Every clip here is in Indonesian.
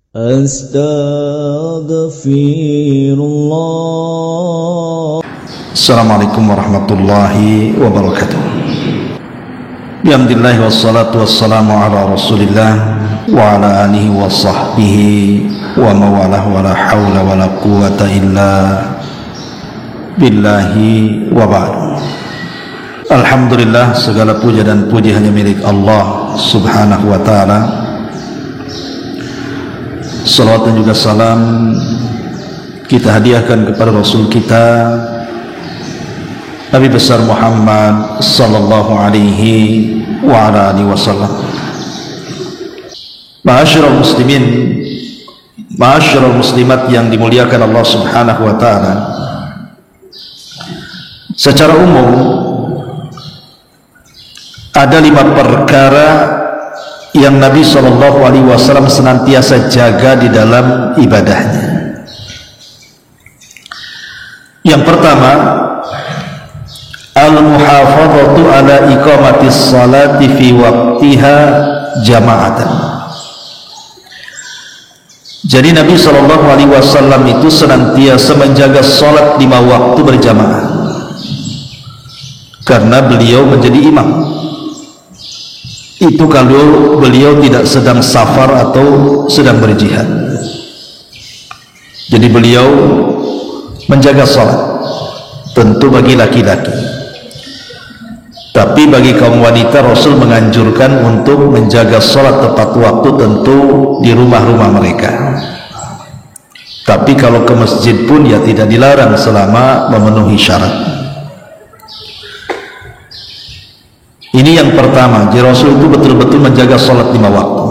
Astaghfirullah. Assalamualaikum warahmatullahi wabarakatuh. Bihamdillahi wassalatu wassalamu ala rasulillah wa ala alihi wa sahbihi wa mawalah wa la hawla wa la quwata illa billahi wa ba'du. Alhamdulillah, segala puja dan puji hanya milik Allah subhanahu wa ta'ala. Salawat dan juga salam kita hadiahkan kepada Rasul kita Nabi besar Muhammad sallallahu alaihi wa ala alihi wasallam. Ma'asyiral muslimin, ma'asyiral muslimat yang dimuliakan Allah subhanahu wa ta'ala. Secara umum ada 5 perkara yang Nabi sallallahu alaihi wasallam senantiasa jaga di dalam ibadahnya. Yang pertama, al-muhafadzatu ala iqamatis salati fi waqtiha jama'atan. Jadi Nabi sallallahu alaihi wasallam itu senantiasa menjaga salat 5 waktu berjamaah karena beliau menjadi imam. Itu kalau beliau tidak sedang safar atau sedang berjihad. Jadi beliau menjaga salat, tentu bagi laki-laki. Tapi bagi kaum wanita Rasul menganjurkan untuk menjaga salat tepat waktu, tentu di rumah-rumah mereka. Tapi kalau ke masjid pun ya tidak dilarang selama memenuhi syarat. Ini yang pertama. Jadi Rasul itu betul-betul menjaga salat 5 waktu.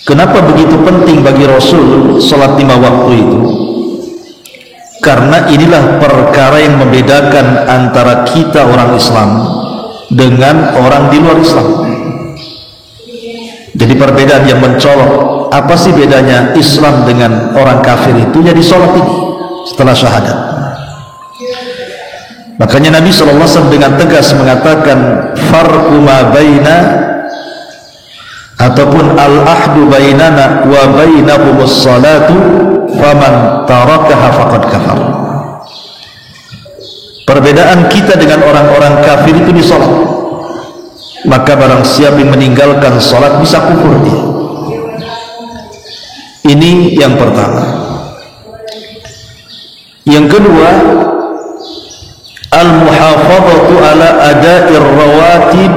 Kenapa begitu penting bagi Rasul salat 5 waktu itu? Karena inilah perkara yang membedakan antara kita orang Islam dengan orang di luar Islam. Jadi perbedaan yang mencolok. Apa sih bedanya Islam dengan orang kafir itu? Jadi salat ini setelah syahadat. Makanya Nabi SAW dengan tegas mengatakan farqu ma baina ataupun al-ahdu bainana wa bainahumus salatu faman tarakaha faqad kafar. Perbedaan kita dengan orang-orang kafir itu di salat. Maka barang siapa yang meninggalkan salat bisa kufur dia. Ini yang pertama. Yang kedua, al-muhafadzatu ala ada'ir rawatib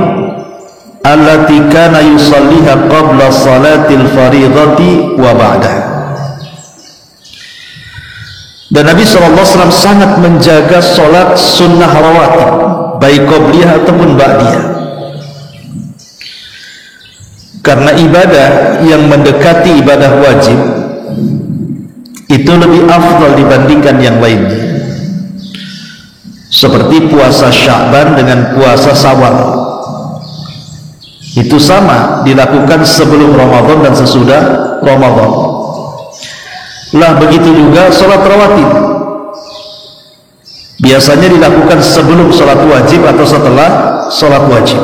allati kana yusalliha qabla salatil fardhati wa ba'daha. Dan Nabi SAW sangat menjaga solat sunnah rawatib, baik qabliyah ataupun ba'diyah. Karena ibadah yang mendekati ibadah wajib itu lebih afdal dibandingkan yang lainnya. Seperti puasa Sya'ban dengan puasa Syawal, itu sama dilakukan sebelum Ramadan dan sesudah Ramadan. Lah begitu juga sholat rawatib, biasanya dilakukan sebelum sholat wajib atau setelah sholat wajib,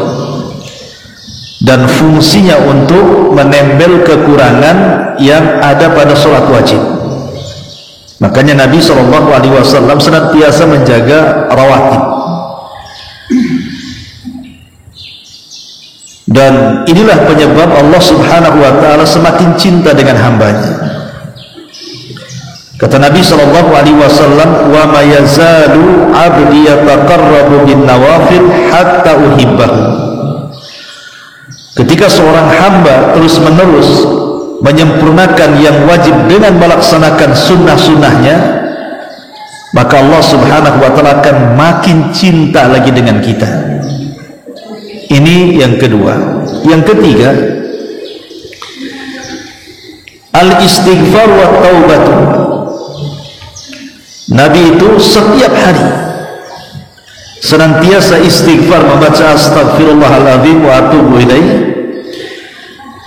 dan fungsinya untuk menempel kekurangan yang ada pada sholat wajib. Makanya Nabi SAW senantiasa menjaga rawatib. Dan inilah penyebab Allah subhanahu wa ta'ala semakin cinta dengan hambanya. Kata Nabi SAW, wa ma yazalu abdi yataqarrabu bin nawafil hatta uhibbahu. Ketika seorang hamba terus menerus menyempurnakan yang wajib dengan melaksanakan sunnah-sunnahnya, maka Allah subhanahu wa ta'ala akan makin cinta lagi dengan kita. Ini yang kedua. Yang ketiga, al-istighfar wa taubatu. Nabi itu setiap hari senantiasa istighfar, membaca astaghfirullahaladzim wa atubu ilaih,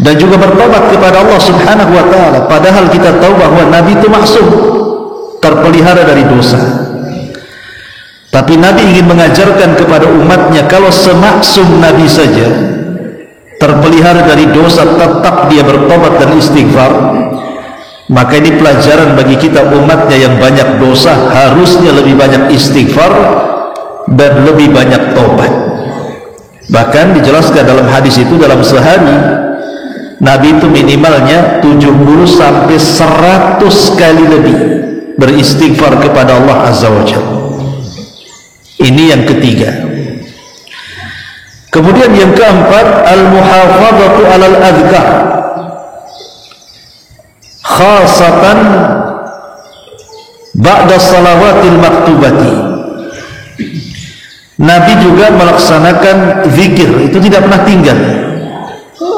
dan juga bertobat kepada Allah subhanahu wa ta'ala. Padahal kita tahu bahwa Nabi itu maksum, terpelihara dari dosa. Tapi Nabi ingin mengajarkan kepada umatnya, kalau semaksum Nabi saja terpelihara dari dosa, tetap dia bertobat dan istighfar, maka ini pelajaran bagi kita umatnya yang banyak dosa, harusnya lebih banyak istighfar dan lebih banyak tobat. Bahkan dijelaskan dalam hadis itu, dalam sehari Nabi itu minimalnya 70 sampai 100 kali lebih beristighfar kepada Allah Azza wa Jalla. Ini yang ketiga. Kemudian yang keempat, al-muhafadzatu 'alal adhkar, khasatan ba'da salawatil maktubati. Nabi juga melaksanakan zikir, itu tidak pernah tinggal.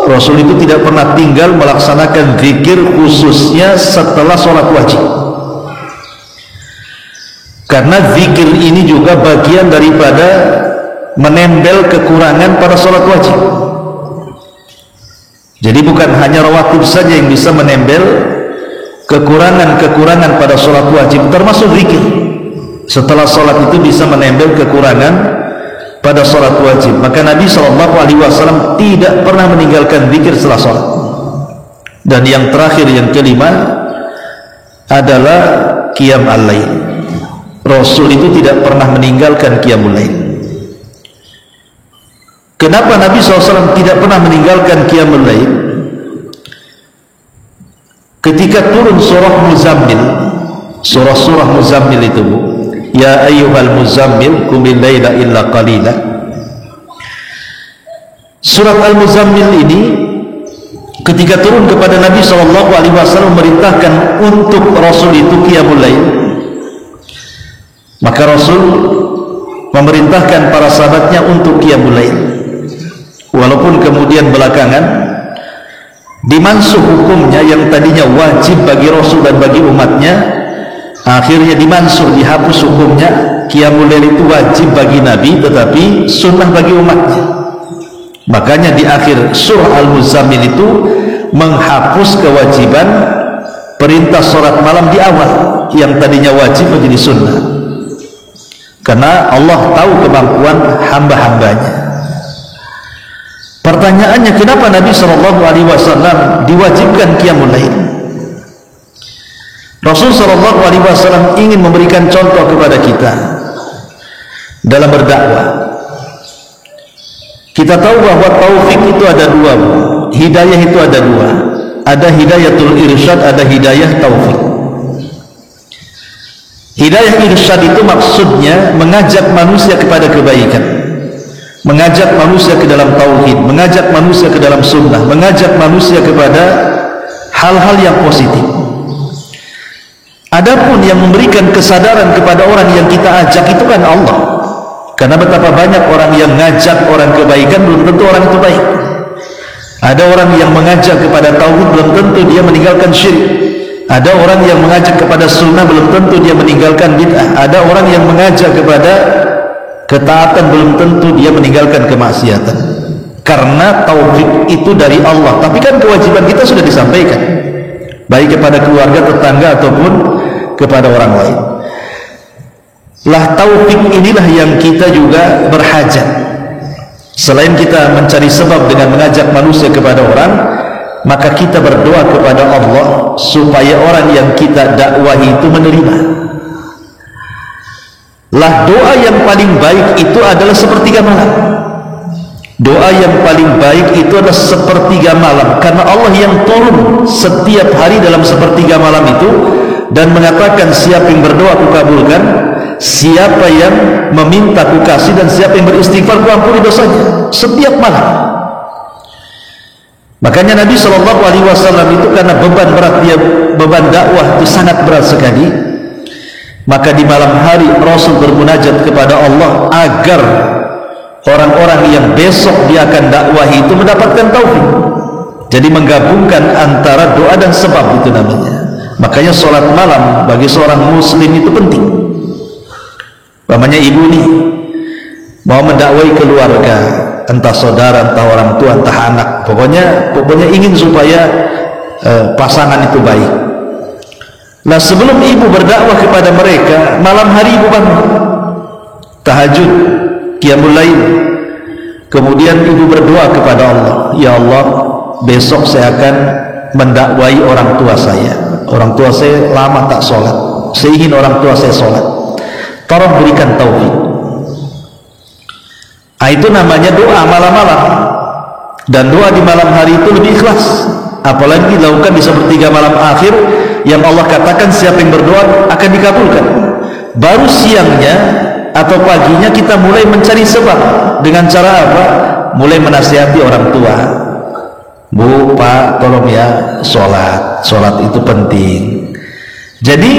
Rasul itu tidak pernah tinggal melaksanakan zikir, khususnya setelah sholat wajib, karena zikir ini juga bagian daripada menembel kekurangan pada sholat wajib. Jadi bukan hanya rawatib saja yang bisa menembel kekurangan-kekurangan pada sholat wajib, termasuk zikir setelah sholat itu bisa menembel kekurangan pada sholat wajib. Maka Nabi SAW tidak pernah meninggalkan zikir setelah sholat. Dan yang terakhir, yang kelima adalah qiyam al-lail. Rasul itu tidak pernah meninggalkan qiyamul lail. Kenapa Nabi SAW tidak pernah meninggalkan qiyamul lail? Ketika turun surah Muzammil, surah Muzammil itu, ya ayyuhal muzammil qumil laila illa qalila. Surat Al-Muzammil ini ketika turun kepada Nabi SAW memerintahkan untuk Rasul itu qiyamul lail, maka Rasul memerintahkan para sahabatnya untuk qiyamul lail. Walaupun kemudian belakangan dimansuh hukumnya, yang tadinya wajib bagi Rasul dan bagi umatnya, akhirnya dimansuh, dihapus hukumnya. Qiyamul lail itu wajib bagi Nabi tetapi sunnah bagi umatnya. Makanya di akhir surah Al-Muzammil itu menghapus kewajiban perintah sholat malam di awal, yang tadinya wajib menjadi sunnah, karena Allah tahu kemampuan hamba-hambanya. Pertanyaannya, kenapa Nabi SAW diwajibkan qiyamul lail? Rasul SAW ingin memberikan contoh kepada kita dalam berdakwah. Kita tahu bahwa taufik itu ada dua, hidayah itu ada dua, ada hidayatul irsyad, ada hidayah taufik. Hidayah irsyad itu maksudnya mengajak manusia kepada kebaikan, mengajak manusia ke dalam tauhid, mengajak manusia ke dalam sunnah, mengajak manusia kepada hal-hal yang positif. Adapun yang memberikan kesadaran kepada orang yang kita ajak itu kan Allah. Karena betapa banyak orang yang ngajak orang kebaikan, belum tentu orang itu baik. Ada orang yang mengajak kepada tauhid, belum tentu dia meninggalkan syirik. Ada orang yang mengajak kepada sunnah, belum tentu dia meninggalkan bid'ah. Ada orang yang mengajak kepada ketaatan, belum tentu dia meninggalkan kemaksiatan. Karena taufik itu dari Allah. Tapi kan kewajiban kita sudah disampaikan, baik kepada keluarga, tetangga, ataupun kepada orang lain. Lah taufik inilah yang kita juga berhajat. Selain kita mencari sebab dengan mengajak manusia kepada orang, maka kita berdoa kepada Allah supaya orang yang kita dakwahi itu menerima. Lah doa yang paling baik itu adalah sepertiga malam. Doa yang paling baik itu adalah sepertiga malam, karena Allah yang turun setiap hari dalam sepertiga malam itu dan mengatakan, siapa yang berdoa aku kabulkan, siapa yang meminta aku kasih, dan siapa yang beristighfar aku ampuni dosanya, setiap malam. Makanya Nabi SAW itu karena beban berat dia, beban dakwah itu sangat berat sekali, maka di malam hari Rasul bermunajat kepada Allah agar orang-orang yang besok dia akan dakwahi itu mendapatkan taufik. Jadi menggabungkan antara doa dan sebab, itu namanya. Makanya sholat malam bagi seorang muslim itu penting. Namanya ibu nih mau mendakwai keluarga, entah saudara, entah orang tua, entah anak, pokoknya ingin supaya pasangan itu baik. Nah, sebelum ibu berdakwah kepada mereka, malam hari ibu bangun tahajud, qiyamul lail, Kemudian ibu berdoa kepada Allah, ya Allah, besok saya akan mendakwai orang tua saya. Orang tua saya lama tak sholat, saya ingin orang tua saya sholat, tolong berikan taufik. Itu namanya doa malam-malam. Dan doa di malam hari itu lebih ikhlas, apalagi dilakukan di sepertiga malam akhir yang Allah katakan siapa yang berdoa akan dikabulkan. Baru siangnya atau paginya kita mulai mencari sebab. Dengan cara apa? Mulai menasihati orang tua, Bu, Pak, tolong ya sholat itu penting. Jadi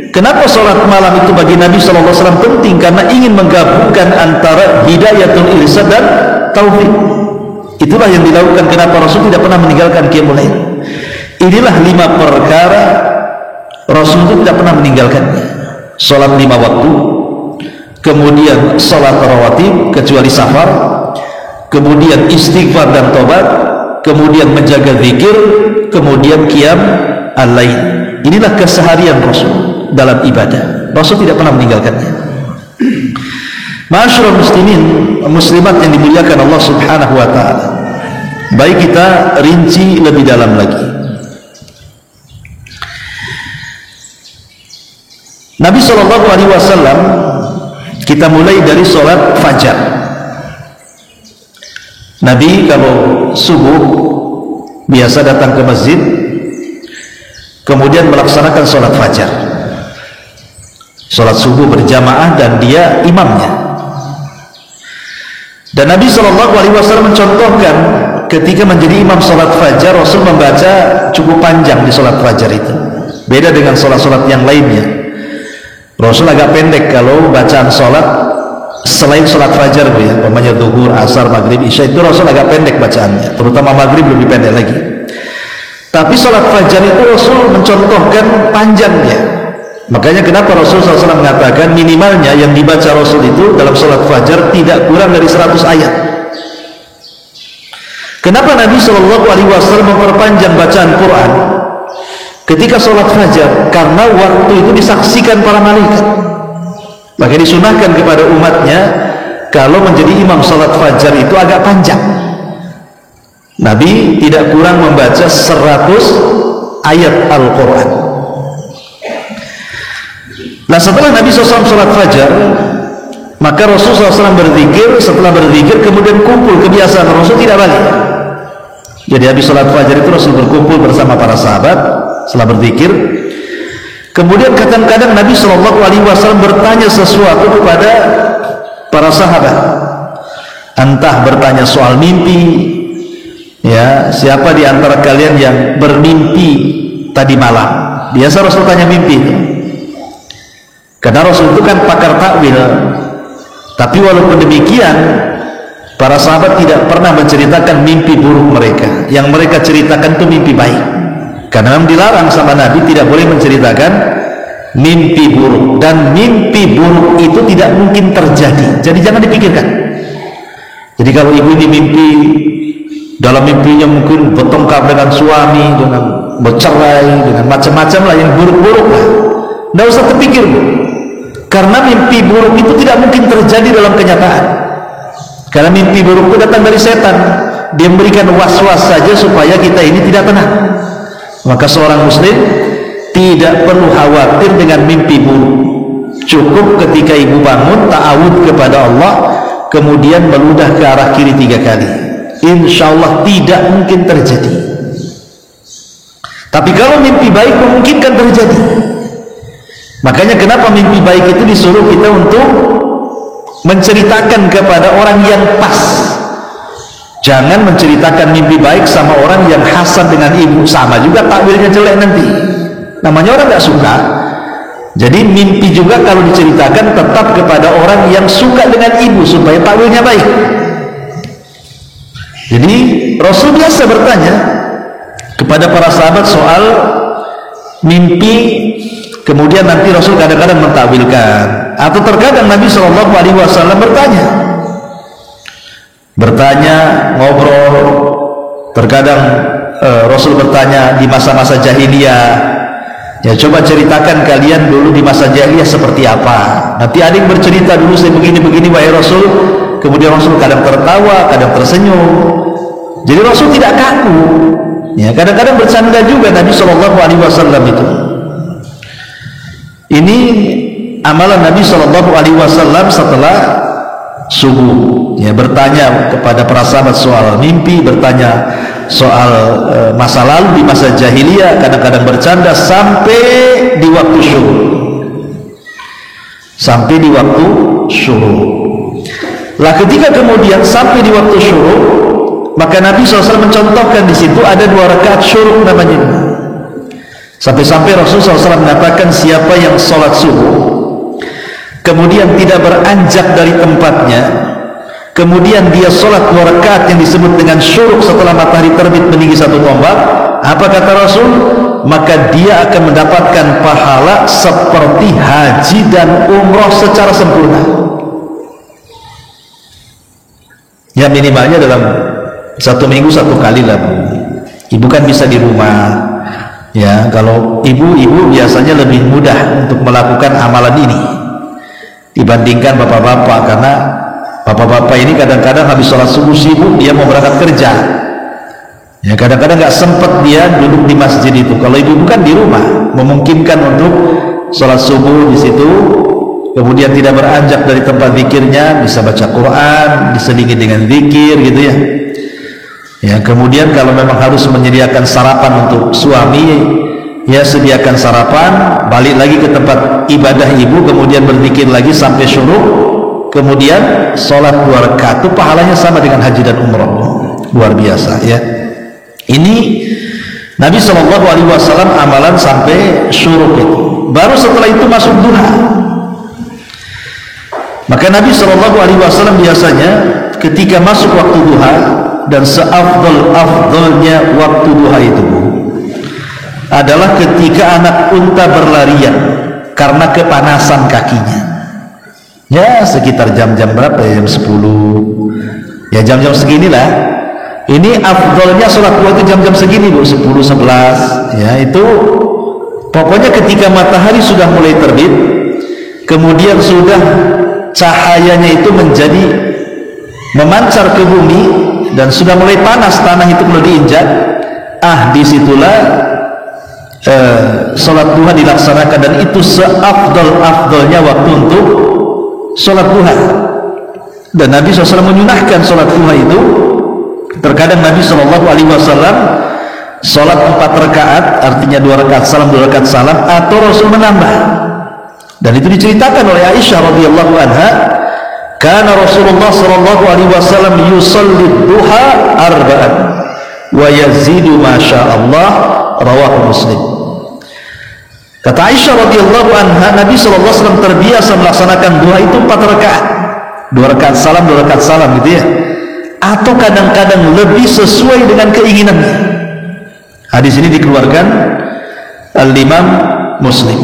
kenapa sholat malam itu bagi Nabi SAW penting? Karena ingin menggabungkan antara hidayatul irsyad dan taufik. Itulah yang dilakukan. Kenapa Rasul tidak pernah meninggalkan qiyamul lail. Inilah 5 perkara Rasul itu tidak pernah meninggalkannya. Sholat 5 waktu, kemudian sholat rawatib kecuali safar, kemudian istighfar dan tobat, kemudian menjaga zikir, kemudian qiyam al-lail. Inilah keseharian Rasul dalam ibadah. Rasul tidak pernah meninggalkannya. Ma'asyiral muslimin, muslimat yang dimuliakan Allah Subhanahu wa taala. Baik, kita rinci lebih dalam lagi. Nabi sallallahu alaihi wasallam, kita mulai dari sholat fajar. Nabi kalau subuh biasa datang ke masjid, kemudian melaksanakan sholat fajar, sholat subuh berjamaah, dan dia imamnya. Dan Nabi SAW mencontohkan ketika menjadi imam sholat fajar, Rasul membaca cukup panjang di sholat fajar itu. Beda dengan sholat-sholat yang lainnya. Rasul agak pendek kalau bacaan sholat selain sholat fajar, ya, umpamanya zuhur, asar, maghrib, isya, itu Rasul agak pendek bacaannya. Terutama maghrib lebih pendek lagi. Tapi sholat fajar itu Rasul mencontohkan panjangnya. Makanya kenapa Rasul SAW mengatakan minimalnya yang dibaca Rasul itu dalam sholat fajar tidak kurang dari 100 ayat. Kenapa Nabi SAW memperpanjang bacaan Quran ketika sholat fajar? Karena waktu itu disaksikan para malaikat. Maka disunahkan kepada umatnya kalau menjadi imam sholat fajar itu agak panjang. Nabi tidak kurang membaca 100 ayat Al-Quran. Nah, setelah Nabi SAW sholat fajar, maka Rasul SAW berzikir. Setelah berzikir kemudian kumpul. Kebiasaan Rasul tidak balik. Jadi habis sholat fajar itu Rasul berkumpul bersama para sahabat setelah berzikir. Kemudian kadang-kadang Nabi SAW bertanya sesuatu kepada para sahabat. Entah bertanya soal mimpi, ya, siapa di antara kalian yang bermimpi tadi malam? Biasa Rasul tanya mimpi itu. Karena Rasul itu kan pakar takwil. Tapi walaupun demikian, para sahabat tidak pernah menceritakan mimpi buruk mereka. Yang mereka ceritakan itu mimpi baik. Karena memang dilarang sama Nabi tidak boleh menceritakan mimpi buruk. Dan mimpi buruk itu tidak mungkin terjadi. Jadi jangan dipikirkan. Jadi kalau ibu ini mimpi, dalam mimpinya mungkin bertengkar dengan suami, dengan bercerai, dengan macam-macam lah yang buruk-buruk lah, tidak usah terpikir, Bu. Karena mimpi buruk itu tidak mungkin terjadi dalam kenyataan. Karena mimpi buruk itu datang dari setan. Dia memberikan was-was saja supaya kita ini tidak tenang. Maka seorang muslim tidak perlu khawatir dengan mimpi buruk. Cukup ketika ibu bangun ta'awud kepada Allah, kemudian meludah ke arah kiri 3 kali. Insya Allah tidak mungkin terjadi. Tapi kalau mimpi baik memungkinkan terjadi. Makanya kenapa mimpi baik itu disuruh kita untuk menceritakan kepada orang yang pas. Jangan menceritakan mimpi baik sama orang yang hasan dengan ibu, sama juga takwilnya jelek nanti. Namanya orang gak suka. Jadi mimpi juga kalau diceritakan tetap kepada orang yang suka dengan ibu supaya takwilnya baik. Jadi Rasul biasa bertanya kepada para sahabat soal mimpi. Kemudian nanti Rasul kadang-kadang mentakwilkan, atau terkadang Nabi SAW bertanya, ngobrol. Terkadang Rasul bertanya di masa-masa jahiliyah, ya coba ceritakan kalian dulu di masa jahiliyah seperti apa. Nanti ada yang bercerita dulu saya begini-begini, wahai Rasul, kemudian Rasul kadang tertawa, kadang tersenyum. Jadi Rasul tidak kaku. Ya, kadang-kadang bercanda juga Nabi SAW itu. Ini amalan Nabi SAW setelah subuh. Ya, bertanya kepada para sahabat soal mimpi, bertanya soal masa lalu di masa jahiliyah, kadang-kadang bercanda sampai di waktu syuruq. Sampai di waktu syuruq. Lah ketika kemudian sampai di waktu syuruq, maka Nabi SAW mencontohkan di situ ada 2 rakaat syuruq namanya. Sampai-sampai Rasulullah SAW mengatakan siapa yang sholat subuh kemudian tidak beranjak dari tempatnya, kemudian dia sholat 2 rakaat yang disebut dengan syuruq setelah matahari terbit meninggi 1 tombak, apa kata Rasul? Maka dia akan mendapatkan pahala seperti haji dan umroh secara sempurna. Ya minimalnya dalam 1 minggu 1 kali lah. Ibu kan bisa di rumah. Ya, kalau ibu biasanya lebih mudah untuk melakukan amalan ini dibandingkan bapak-bapak, karena bapak-bapak ini kadang-kadang habis sholat subuh sibuk, dia mau berangkat kerja. Ya, kadang-kadang nggak sempat dia duduk di masjid itu. Kalau ibu bukan di rumah, memungkinkan untuk sholat subuh di situ, kemudian tidak beranjak dari tempat zikirnya, bisa baca Quran, diselingi dengan zikir gitu ya. Ya, kemudian kalau memang harus menyediakan sarapan untuk suami, ya sediakan sarapan, balik lagi ke tempat ibadah ibu, kemudian berzikir lagi sampai syuruq, kemudian sholat 2 rakaat itu pahalanya sama dengan haji dan umroh. Luar biasa ya. Ini Nabi SAW amalan sampai syuruq itu. Baru setelah itu masuk duha. Maka Nabi SAW biasanya ketika masuk waktu duha, dan seafdal-afdalnya waktu duha itu adalah ketika anak unta berlarian karena kepanasan kakinya. Ya sekitar jam-jam berapa ya? Jam 10 ya, jam-jam seginilah. Ini afdalnya sholat duha itu jam-jam segini Bu, 10, 11 ya. Itu pokoknya ketika matahari sudah mulai terbit, kemudian sudah cahayanya itu menjadi memancar ke bumi dan sudah mulai panas tanah itu mulai diinjak, disitulah sholat duha dilaksanakan, dan itu seafdal-afdalnya waktu untuk sholat duha. Dan Nabi SAW menyunahkan sholat duha itu. Terkadang Nabi SAW sholat 4 rakaat, artinya 2 rakaat salam 2 rakaat salam, atau Rasul menambah. Dan itu diceritakan oleh Aisyah radhiyallahu anha, kana Rasulullah sallallahu alaihi wasallam yusalli duha arba'an wa yazidu ma sya'allah, rawahu Muslim. Kata Aisyah radhiyallahu anha, Nabi sallallahu alaihi wasallam terbiasa melaksanakan duha itu 4 rakaat. 2 rakaat salam 2 rakaat salam gitu ya. Atau kadang-kadang lebih sesuai dengan keinginannya. Hadis ini dikeluarkan Al-Imam Muslim.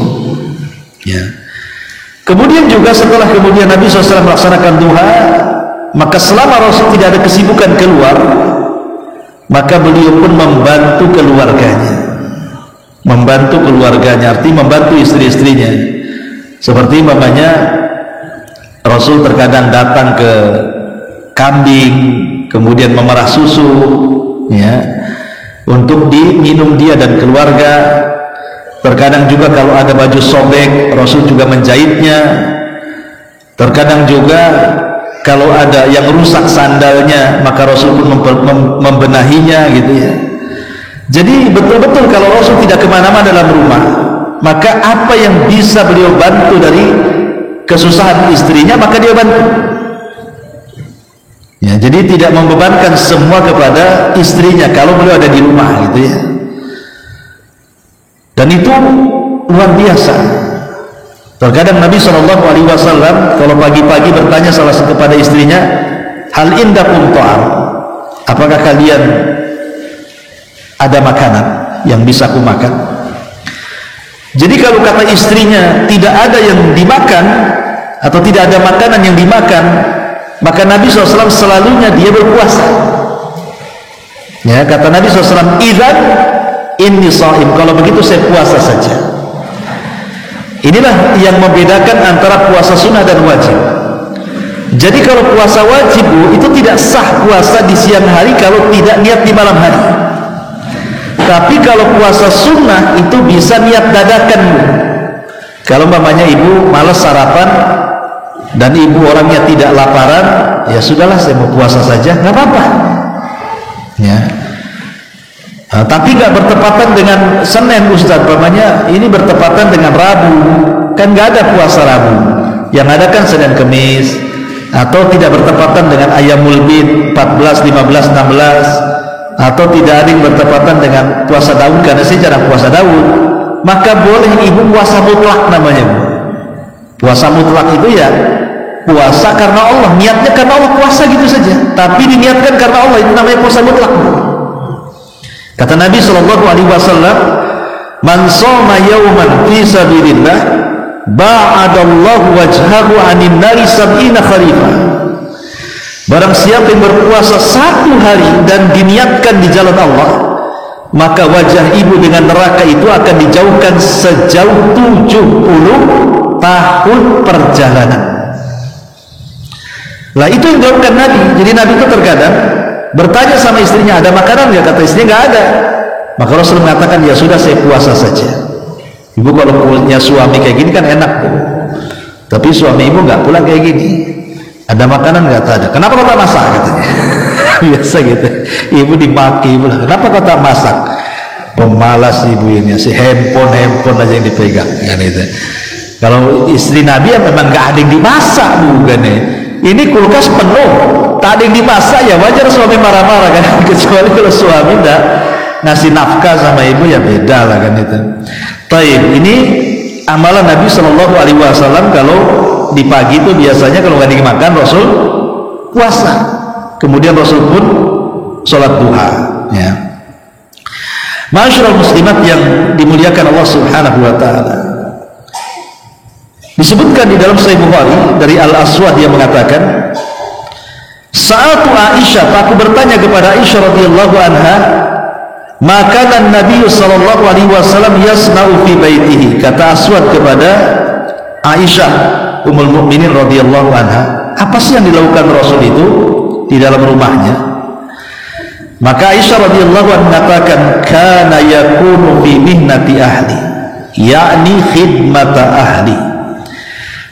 Ya. Kemudian juga setelah kemudian Nabi SAW melaksanakan duha, maka selama Rasul tidak ada kesibukan keluar, maka beliau pun membantu keluarganya, artinya membantu istri-istrinya. Seperti mamanya Rasul terkadang datang ke kambing, kemudian memerah susu ya, untuk diminum dia dan keluarga. Terkadang juga kalau ada baju sobek, Rasul juga menjahitnya. Terkadang juga kalau ada yang rusak sandalnya, maka Rasul pun membenahinya gitu ya. Jadi betul-betul kalau Rasul tidak kemana-mana dalam rumah, maka apa yang bisa beliau bantu dari kesusahan istrinya, maka dia bantu ya. Jadi tidak membebankan semua kepada istrinya kalau beliau ada di rumah gitu ya. Dan itu luar biasa. Terkadang Nabi SAW kalau pagi-pagi bertanya salah satu kepada istrinya, hal indakum ta'am, apakah kalian ada makanan yang bisa aku makan? Jadi kalau kata istrinya tidak ada yang dimakan atau tidak ada makanan yang dimakan, maka Nabi SAW selalunya dia berpuasa ya. Kata Nabi SAW, idzan inni shaim, kalau begitu saya puasa saja. Inilah yang membedakan antara puasa sunnah dan wajib Jadi kalau puasa wajib itu tidak sah puasa di siang hari kalau tidak niat di malam hari. Tapi kalau puasa sunnah itu bisa niat dadakan. Kalau mamanya ibu malas sarapan dan ibu orangnya tidak laparan, ya sudahlah saya mau puasa saja, nggak apa-apa. Ya. Tapi nggak bertepatan dengan Senin Ustaz, mamanya ini bertepatan dengan Rabu, kan nggak ada puasa Rabu. Yang ada kan Senin Kemis, atau tidak bertepatan dengan Ayyamul Bid 14, 15, 16, atau tidak ada yang bertepatan dengan puasa Daud karena saya jarang puasa Daud, maka boleh ibu puasa mutlak namanya. Puasa mutlak itu ya puasa karena Allah, niatnya karena Allah, puasa gitu saja, tapi diniatkan karena Allah, itu namanya puasa mutlak. Kata Nabi SAW, man shoma yawman fi sabilillah ba'adallahu wajhahu 'anil nari sab'ina kharifah. Barang siapa yang berpuasa satu hari dan diniatkan di jalan Allah, maka wajah ibu dengan neraka itu akan dijauhkan sejauh 70 tahun perjalanan. Lah itu yang dilakukan Nabi. Jadi Nabi itu terkadang bertanya sama istrinya, ada makanan nggak? Kata istrinya nggak ada. Maka Rasul mengatakan, ya sudah saya puasa saja. Ibu kalau punya suami kayak gini kan enak, Bu. Tapi suami ibu nggak pula kayak gini. Ada makanan nggak? Ada. Kenapa kau tak masak? Katanya. Biasa gitu. Ibu dimaki, ibu. Kenapa kau tak masak? Pemalas ibu ini, si handphone aja yang dipegang. Kan itu. Kalau istri Nabi ya memang nggak ada yang dimasak, bukan ya? Ini kulkas penuh, tak ada yang dimasak, ya wajar suami marah-marah kan. Kecuali kalau suami enggak ngasih nafkah sama ibu, ya beda lah kan itu. Taib, ini amalan Nabi SAW kalau di pagi itu biasanya kalau nggak dimakan Rasul puasa. Kemudian Rasul pun sholat duha. Ya. Ma'asyiral muslimat yang dimuliakan Allah Subhanahu Wa Taala. Disebutkan di dalam Sahih Bukhari dari Al-Aswad yang mengatakan, Sa'atu Aisyah, aku bertanya kepada Aisyah radhiyallahu anha, makanan Nabi sallallahu alaihi wasallam yasna'u fi baitihi. Kata Aswad kepada Aisyah Ummul Mukminin radhiyallahu anha, apa sih yang dilakukan Rasul itu di dalam rumahnya? Maka Aisyah radhiyallahu anha mengatakan, kana yakunu fi mihnati ahli, yakni khidmata ahli.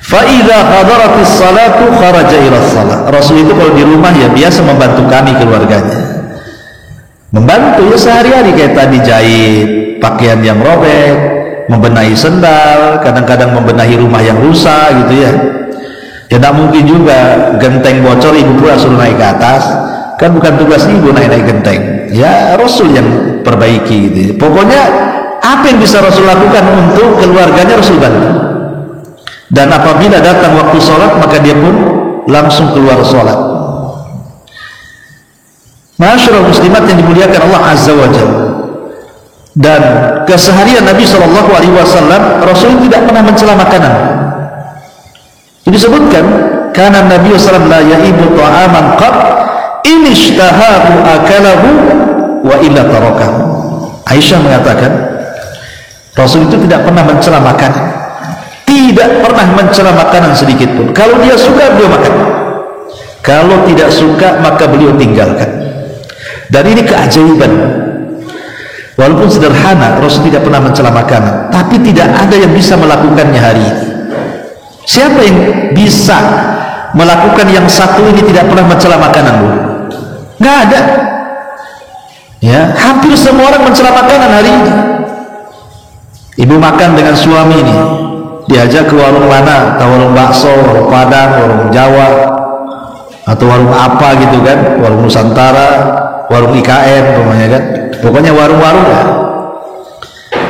Fa'idha hadaratis salatu kharaja ila salat. Rasul itu kalau di rumah ya biasa membantu kami keluarganya, membantu ya sehari-hari, kayak tadi jahit pakaian yang robek, membenahi sendal, kadang-kadang membenahi rumah yang rusak gitu ya. Ya tidak mungkin juga genteng bocor ibu pula suruh naik ke atas, kan bukan tugas ibu naik-naik genteng, ya Rasul yang perbaiki gitu. Pokoknya apa yang bisa Rasul lakukan untuk keluarganya Rasul bantu. Dan apabila datang waktu sholat, maka dia pun langsung keluar sholat. Ma'asyiral muslimat yang dimuliakan Allah Azza wa Jalla. Dan keseharian Nabi SAW, Rasul tidak pernah mencela makanan. Ini disebutkan, karena Nabi SAW la ya'ibu ta'aman qad in ishtahahu akalahu wa illa tarakahu. Aisyah mengatakan, Rasul itu tidak pernah mencela makanan, tidak pernah mencela makanan sedikit pun. Kalau dia suka, beliau makan. Kalau tidak suka, maka beliau tinggalkan. Dan ini keajaiban. Walaupun sederhana, Rasul tidak pernah mencela makanan, tapi tidak ada yang bisa melakukannya hari ini. Siapa yang bisa melakukan yang satu ini, tidak pernah mencela makanan, Bu? Nggak ada. Ya, hampir semua orang mencela makanan hari ini. Ibu makan dengan suami ini, diajak ke warung mana, atau warung bakso, warung Padang, warung Jawa, atau warung apa gitu kan, warung Nusantara, warung IKN pokoknya kan, pokoknya warung-warung lah.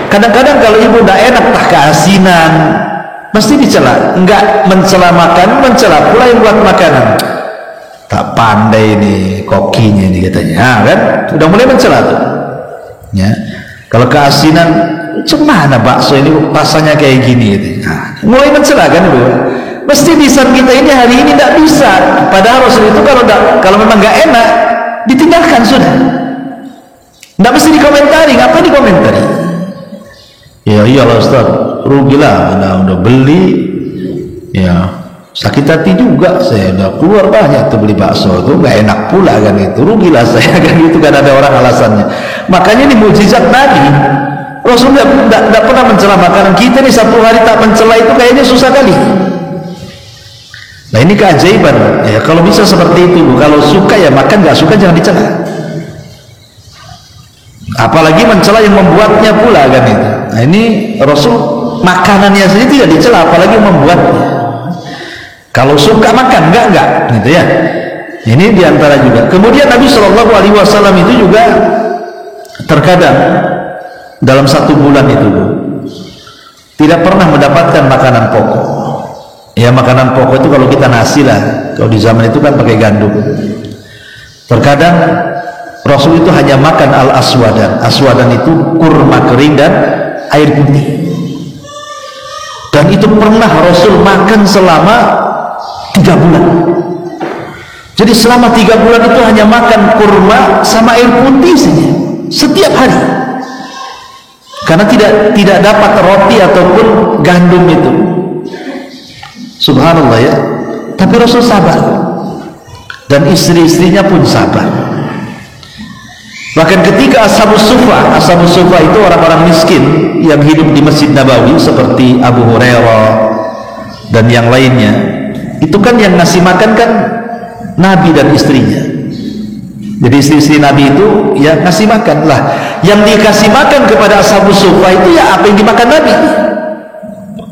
Kadang-kadang kalau ibu tidak enak, tak keasinan, mesti dicela. Enggak mencela makan, mencela pula yang buat makanan. Tak pandai nih kokinya ini katanya, kan? Sudah mulai mencela tuh. Ya, kalau keasinan, cemana bakso ini rasanya kayak gini gitu. Nah, mulai mencela kan, Bu. Mesti lisan kita ini hari ini tidak bisa. Padahal Rasul itu kalau memang nggak enak, ditinggalkan sudah. Nggak mesti dikomentari. Ngapa dikomentari? Ya iyalah Ustaz, rugilah udah beli, ya sakit hati juga, saya udah keluar banyak tuh beli bakso, itu nggak enak pula kan, itu rugilah saya kan, gitu kan ada orang alasannya. Makanya ini mukjizat Nabi. Rasul nggak pernah mencela makanan. Kita nih 1 hari tak mencela itu kayaknya susah kali. Nah ini keajaiban ya, kalau bisa seperti itu Bu. Kalau suka ya makan, nggak suka jangan dicela. Apalagi mencela yang membuatnya pula kan itu. Nah ini Rasul makanannya sendiri tidak dicela, apalagi membuatnya. Kalau suka makan enggak gitu ya. Ini diantara juga. Kemudian Nabi Shallallahu Alaihi Wasallam itu juga terkadang dalam 1 bulan itu tidak pernah mendapatkan makanan pokok. Ya makanan pokok itu kalau kita nasi lah, kalau di zaman itu kan pakai gandum. Terkadang Rasul itu hanya makan al-aswadan. Aswadan itu kurma kering dan air putih. Dan itu pernah Rasul makan selama 3 bulan. Jadi selama 3 bulan itu hanya makan kurma sama air putih saja setiap hari. Karena tidak dapat roti ataupun gandum itu. Subhanallah ya. Tapi Rasul sabar. Dan istri-istrinya pun sabar. Bahkan ketika Ashabus Sufa itu orang-orang miskin yang hidup di Masjid Nabawi seperti Abu Hurairah dan yang lainnya, itu kan yang ngasih makan kan Nabi dan istrinya. Jadi istri-istri Nabi itu ya ngasih makan lah. Yang dikasih makan kepada Ashabus Sufa itu ya apa yang dimakan Nabi.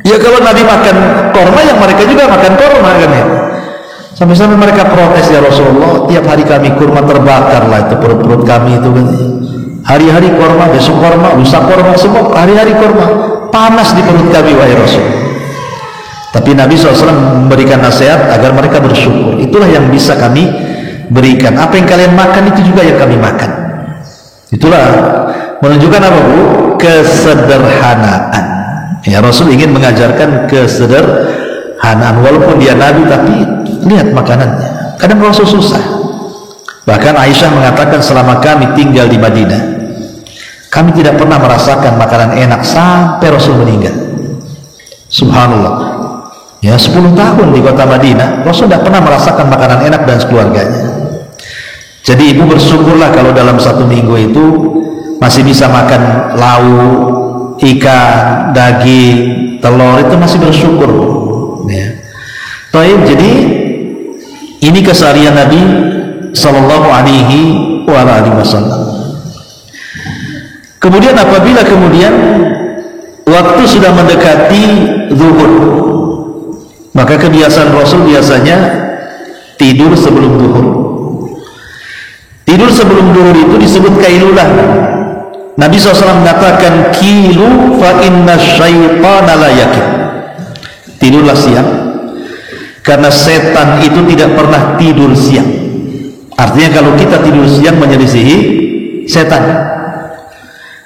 Ya kalau Nabi makan korma, yang mereka juga makan korma kan ya. Sampai-sampai mereka protes, ya Rasulullah, tiap hari kami kurma terbakar lah itu perut-perut kami itu kan. Hari-hari korma, besok korma, lusa korma, semua hari-hari korma. Panas di perut kami wahai Rasul. Tapi Nabi SAW memberikan nasihat agar mereka bersyukur. Itulah yang bisa kami berikan. Apa yang kalian makan itu juga yang kami makan. Itulah menunjukkan apa Bu? Kesederhanaan. Ya Rasul ingin mengajarkan kesederhanaan. Walaupun dia Nabi, tapi lihat makanannya. Kadang Rasul susah. Bahkan Aisyah mengatakan selama kami tinggal di Madinah, kami tidak pernah merasakan makanan enak sampai Rasul meninggal. Subhanallah. Ya 10 tahun di kota Madinah, Rasul tidak pernah merasakan makanan enak dan keluarganya. Jadi ibu bersyukurlah kalau dalam 1 minggu itu masih bisa makan lauk, ikan, daging, telur, itu masih bersyukur. Ya. Baik, jadi ini keseharian Nabi Sallallahu Alaihi Wasallam. Kemudian apabila waktu sudah mendekati zuhur, maka kebiasaan Rasul biasanya tidur sebelum zuhur. Tidur sebelum zuhur itu disebut kailulah. Nabi SAW mengatakan kilu fa inna syaitana la yakin. Tidurlah siang karena setan itu tidak pernah tidur siang. Artinya kalau kita tidur siang menyelisihi setan.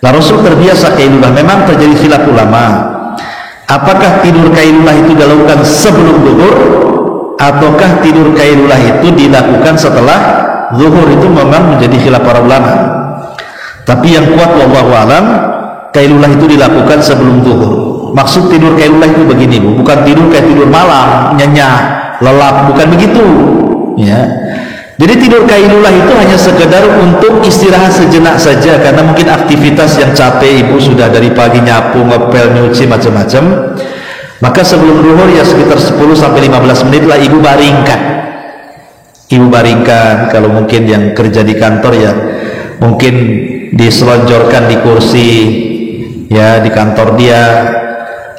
Nah Rasul terbiasa kailulah. Memang terjadi khilaf ulama, apakah tidur kailulah itu dilakukan sebelum zuhur ataukah tidur kailulah itu dilakukan setelah zuhur. Itu memang menjadi khilaf para ulama. Tapi yang kuat wallahu alam, kailulah itu dilakukan sebelum zuhur. Maksud tidur kailulah itu begini Bu, bukan tidur kayak tidur malam, nyenyak, lelap, bukan begitu ya. Jadi tidur kailulah itu hanya sekedar untuk istirahat sejenak saja, karena mungkin aktivitas yang capek ibu sudah dari pagi nyapu, ngepel, nyuci, macam-macam. Maka sebelum zuhur ya sekitar 10-15 menit lah ibu baringkan. Ibu baringkan, kalau mungkin yang kerja di kantor ya mungkin diselonjorkan di kursi ya di kantor dia,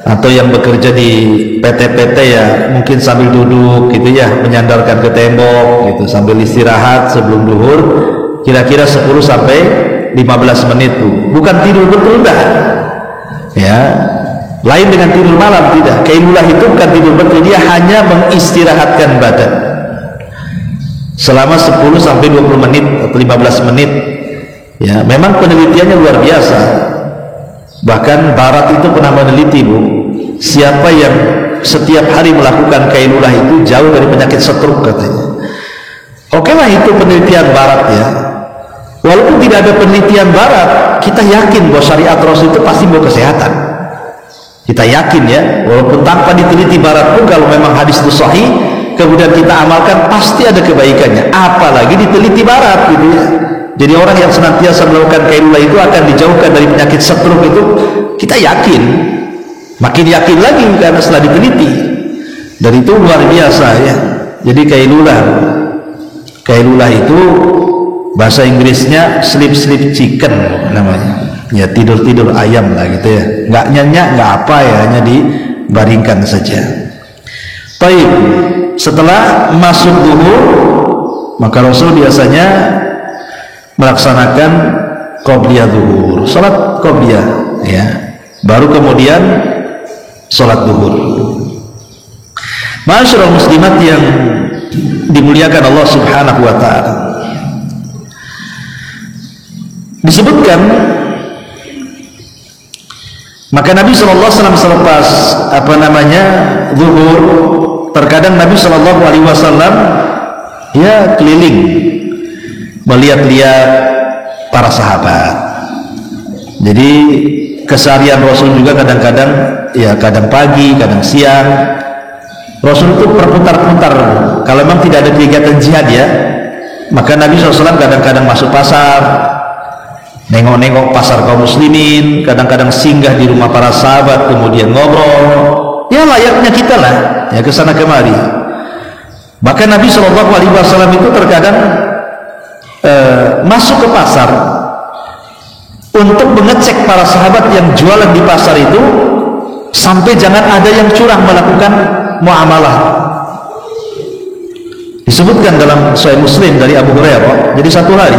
atau yang bekerja di PT-PT ya mungkin sambil duduk gitu ya, menyandarkan ke tembok gitu sambil istirahat sebelum zuhur, kira-kira 10-15 menit tuh. Bukan tidur betul dah ya, lain dengan tidur malam, tidak. Kailulah itu bukan tidur betul, dia hanya mengistirahatkan badan selama 10-20 menit atau 15 menit ya. Memang penelitiannya luar biasa, bahkan Barat itu pernah meneliti Bu, siapa yang setiap hari melakukan kailulah itu jauh dari penyakit stroke katanya. Oke lah, itu penelitian Barat ya. Walaupun tidak ada penelitian Barat, kita yakin bahwa syariat Rasul itu pasti bawa kesehatan. Kita yakin ya, walaupun tanpa diteliti barat pun, kalau memang hadis itu sahih kemudian kita amalkan, pasti ada kebaikannya, apalagi diteliti barat gitu ya. Jadi orang yang senantiasa melakukan kailulah itu akan dijauhkan dari penyakit stroke itu, kita yakin, makin yakin lagi karena setelah diteliti. Dan itu luar biasa ya. Jadi kailulah itu bahasa Inggrisnya sleep chicken namanya ya, tidur ayam lah gitu ya, nggak nyenyak nggak apa ya, hanya dibaringkan saja. Baik, setelah masuk zuhur maka Rasul biasanya melaksanakan qobliyah zuhur, salat qobliyah ya, baru kemudian salat zuhur. Ma'asyiral muslimat yang dimuliakan Allah Subhanahu wa taala, disebutkan maka Nabi SAW selepas zuhur, terkadang Nabi SAW ya keliling melihat-lihat para sahabat. Jadi keseharian Rasul juga kadang-kadang ya, kadang pagi, kadang siang, Rasul itu berputar-putar. Kalau memang tidak ada kegiatan jihad ya, maka Nabi SAW kadang-kadang masuk pasar, nengok-nengok pasar kaum muslimin, kadang-kadang singgah di rumah para sahabat, kemudian ngobrol, ya layaknya kita lah ya, kesana kemari. Bahkan Nabi SAW itu terkadang masuk ke pasar untuk mengecek para sahabat yang jualan di pasar itu, sampai jangan ada yang curang melakukan muamalah. Disebutkan dalam Sahih Muslim dari Abu Hurairah, jadi satu hari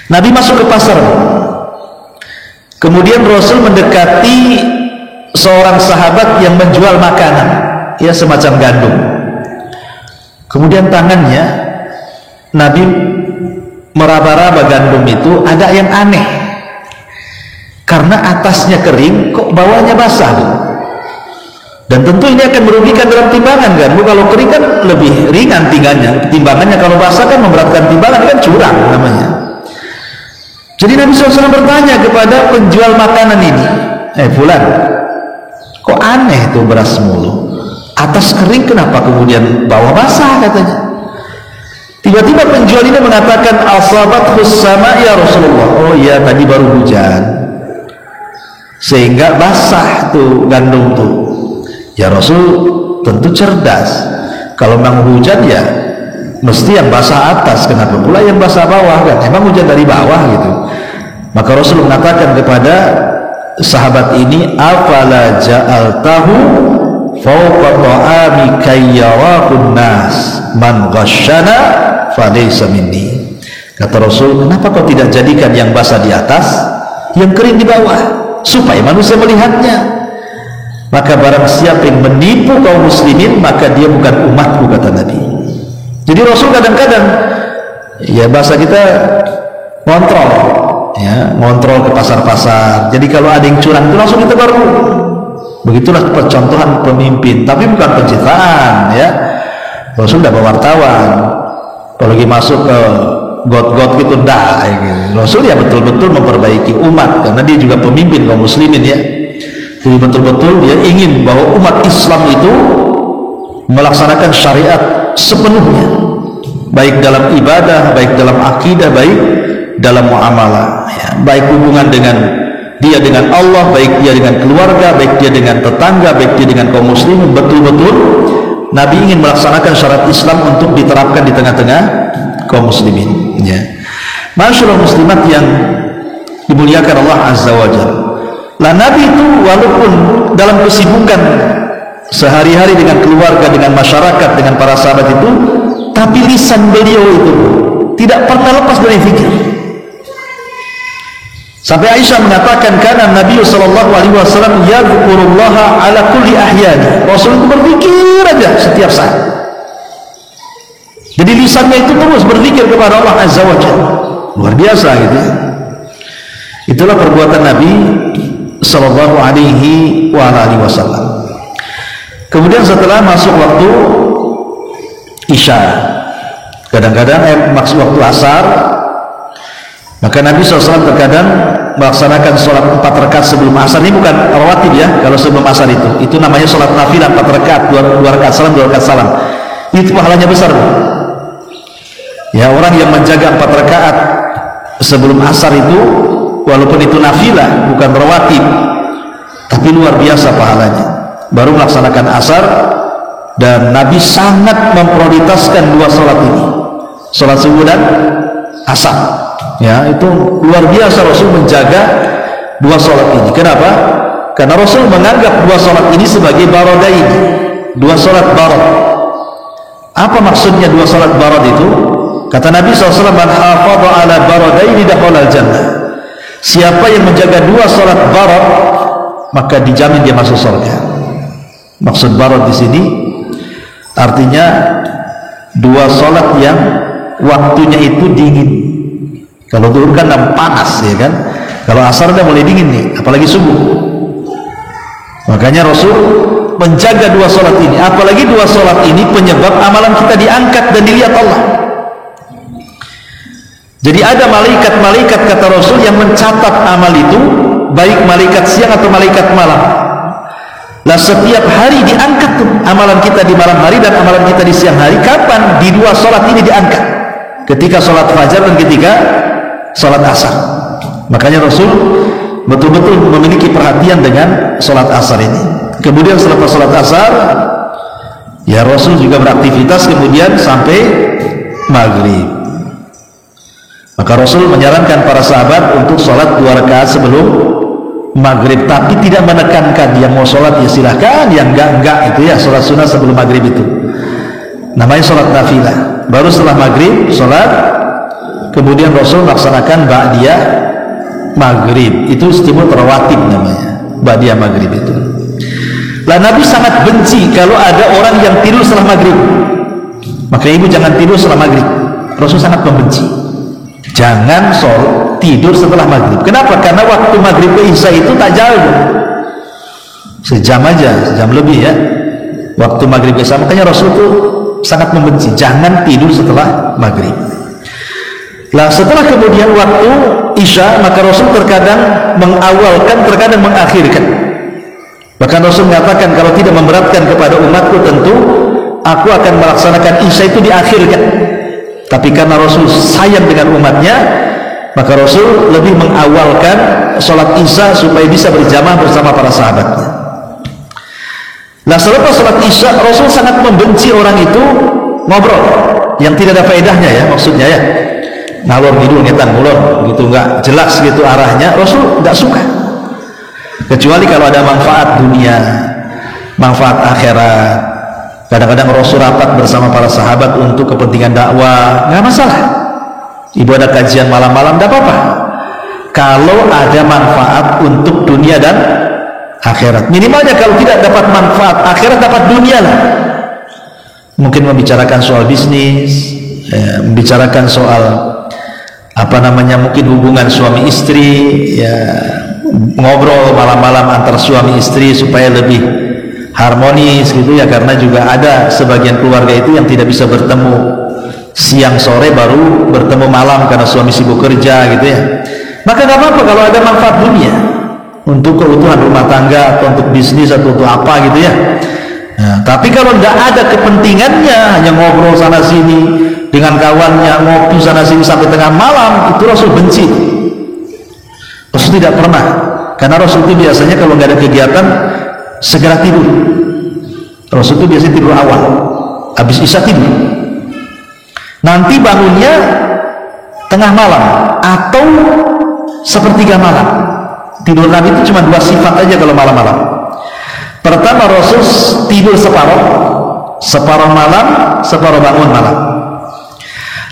Nabi masuk ke pasar, kemudian Rasul mendekati seorang sahabat yang menjual makanan ya, semacam gandum. Kemudian tangannya Nabi meraba-raba gandum itu, ada yang aneh karena atasnya kering kok bawahnya basah. Dan tentu ini akan merugikan dalam timbangan kan, kalau kering kan lebih ringan timbangannya, kalau basah kan memberatkan timbangan, kan curang namanya. Jadi Nabi SAW bertanya kepada penjual makanan ini, fulan, kok aneh tuh beras mulu, atas kering kenapa kemudian bawah basah katanya. Tiba-tiba penjual ini mengatakan, asabathus sama ya Rasulullah. Oh iya, tadi baru hujan sehingga basah tuh gandum tuh. Ya Rasul tentu cerdas, kalau memang hujan ya mesti yang basah atas, kenapa pula yang basah bawah, kan emang hujan dari bawah gitu. Maka Rasul mengatakan kepada sahabat ini, afala ja'altahu fawqa ta'ami kayyawakun nas man ghasyana falaysa minni. Kata Rasul, kenapa kau tidak jadikan yang basah di atas, yang kering di bawah, supaya manusia melihatnya. Maka barang siapa yang menipu kaum muslimin, maka dia bukan umatku, kata Nabi. Jadi Rasul kadang-kadang ya, bahasa kita ngontrol ya, ngontrol ke pasar-pasar. Jadi kalau ada yang curang itu langsung ditegur. Begitulah percontohan pemimpin, tapi bukan pencitraan ya. Rasul tidak bawa wartawan, kalau lagi masuk ke got-got gitu dah gitu. Rasul ya betul-betul memperbaiki umat, karena dia juga pemimpin kaum muslimin ya. Jadi betul-betul dia ingin bahwa umat Islam itu melaksanakan syariat sepenuhnya, baik dalam ibadah, baik dalam akidah, baik dalam muamalah ya. Baik hubungan dia dengan Allah, baik dia dengan keluarga, baik dia dengan tetangga, baik dia dengan kaum muslimin. Betul-betul Nabi ingin melaksanakan syariat Islam untuk diterapkan di tengah-tengah kaum muslimin ya. Masyaallah muslimat yang dimuliakan Allah Azza wa Jalla. Lah Nabi itu walaupun dalam kesibukan sehari-hari dengan keluarga, dengan masyarakat, dengan para sahabat itu, tapi lisan beliau itu tidak pernah lepas dari zikir. Sampai Aisyah mengatakan, karena Nabi SAW yadhkurullaha ala kulli ahyani. Rasul itu berzikir aja setiap saat. Jadi lisannya itu terus berzikir kepada Allah Azza wa Jalla. Luar biasa gitu ya. Itulah perbuatan Nabi sallallahu alaihi wasallam. Kemudian setelah masuk waktu Isya, kadang-kadang masuk waktu asar, Maka Nabi SAW terkadang melaksanakan sholat 4 rakaat sebelum asar. Ini bukan rawatib ya, kalau sebelum asar itu namanya sholat nafilah 4 rakaat, 2 rakaat salam, 2 rakaat salam. Itu pahalanya besar. Ya, orang yang menjaga 4 rakaat sebelum asar itu, walaupun itu nafilah bukan rawatib, tapi luar biasa pahalanya. Baru melaksanakan asar, dan Nabi sangat memprioritaskan 2 sholat ini, sholat subuh dan asar. Ya, itu luar biasa Rasul menjaga 2 sholat ini. Kenapa? Karena Rasul menganggap 2 sholat ini sebagai baradain, 2 sholat barad. Apa maksudnya 2 sholat barad itu? Kata Nabi SAW, man hafadha ala baradaini dakhala al-jannah. Siapa yang menjaga 2 sholat barad, maka dijamin dia masuk surga. Maksud barad di sini artinya 2 sholat yang waktunya itu dingin. Kalau zuhur kan panas ya kan, kalau asar udah mulai dingin nih, apalagi subuh. Makanya Rasul menjaga 2 sholat ini, apalagi 2 sholat ini penyebab amalan kita diangkat dan dilihat Allah. Jadi ada malaikat-malaikat kata Rasul yang mencatat amal itu, baik malaikat siang atau malaikat malam. Lah setiap hari diangkat tuh amalan kita di malam hari dan amalan kita di siang hari. Kapan? Di 2 sholat ini diangkat, ketika sholat fajar dan ketika sholat asar. Makanya Rasul betul-betul memiliki perhatian dengan sholat asar ini. Kemudian selepas sholat asar, ya Rasul juga beraktivitas kemudian sampai maghrib. Maka Rasul menyarankan para sahabat untuk sholat 2 rakaat sebelum maghrib, tapi tidak menekankan. Yang mau sholat ya silahkan, yang enggak itu ya sholat sunnah sebelum maghrib itu namanya sholat nafilah. Baru setelah maghrib sholat, kemudian Rasul melaksanakan ba'diyah maghrib, itu istimul rawatib namanya, ba'diyah maghrib itu. Lah Nabi sangat benci kalau ada orang yang tidur setelah maghrib. Maka ibu jangan tidur setelah maghrib. Rasul sangat membenci. Jangan tidur setelah maghrib. Kenapa? Karena waktu maghrib ke isya itu tak jauh, sejam aja, sejam lebih ya waktu maghrib ke isya. Makanya Rasul itu sangat membenci, jangan tidur setelah maghrib. Nah setelah kemudian waktu isya, maka Rasul terkadang mengawalkan, terkadang mengakhirkan. Bahkan Rasul mengatakan, kalau tidak memberatkan kepada umatku, tentu aku akan melaksanakan isya itu diakhirkan. Tapi karena Rasul sayang dengan umatnya, maka Rasul lebih mengawalkan sholat isya supaya bisa berjamaah bersama para sahabatnya. Nah selepas sholat isya, Rasul sangat membenci orang itu ngobrol yang tidak ada faedahnya ya, maksudnya ya, ngalor ngidul ngetan ngulon gitu, nggak jelas gitu arahnya. Rasul nggak suka, kecuali kalau ada manfaat dunia, manfaat akhirat. Kadang-kadang Rasul rapat bersama para sahabat untuk kepentingan dakwah, nggak masalah. Ibu ada kajian malam-malam, nggak apa-apa. Kalau ada manfaat untuk dunia dan akhirat, minimalnya kalau tidak dapat manfaat akhirat, dapat dunia lah. Mungkin membicarakan soal bisnis, membicarakan soal mungkin hubungan suami istri, ya ngobrol malam-malam antar suami istri supaya lebih harmonis gitu ya. Karena juga ada sebagian keluarga itu yang tidak bisa bertemu siang sore, baru bertemu malam karena suami sibuk kerja gitu ya. Maka nggak apa-apa kalau ada manfaat dunia untuk keutuhan rumah tangga atau untuk bisnis atau untuk apa gitu ya. Nah, tapi kalau nggak ada kepentingannya, hanya ngobrol sana sini dengan kawannya, ngopi sana sini sampai tengah malam, itu Rasul benci. Rasul tidak pernah, karena Rasul itu biasanya kalau nggak ada kegiatan segera tidur. Rasul itu biasanya tidur awal, habis isya tidur, nanti bangunnya tengah malam atau sepertiga malam. Tidur Nabi itu cuma 2 sifat aja kalau malam-malam. Pertama, Rasul tidur separuh malam, separuh bangun malam.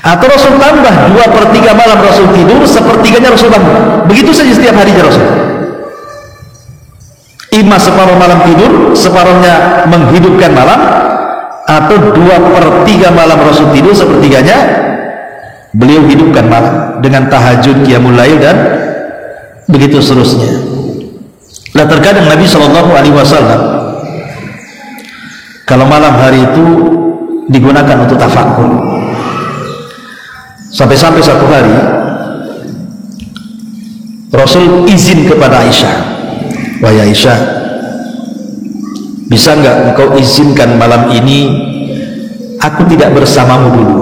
Atau Rasul tambah 2/3 malam Rasul tidur, sepertiganya Rasul bangun. Begitu saja setiap harinya Rasul. Ima separuh malam tidur, separuhnya menghidupkan malam, atau 2/3 malam Rasul tidur, sepertiganya beliau hidupkan malam dengan tahajud, qiyamul lail, dan begitu seterusnya. Lah terkadang Nabi SAW kalau malam hari itu digunakan untuk tafakkur. Sampai-sampai satu hari Rasul izin kepada Aisyah, wahai Aisyah, bisa nggak engkau izinkan malam ini aku tidak bersamamu dulu?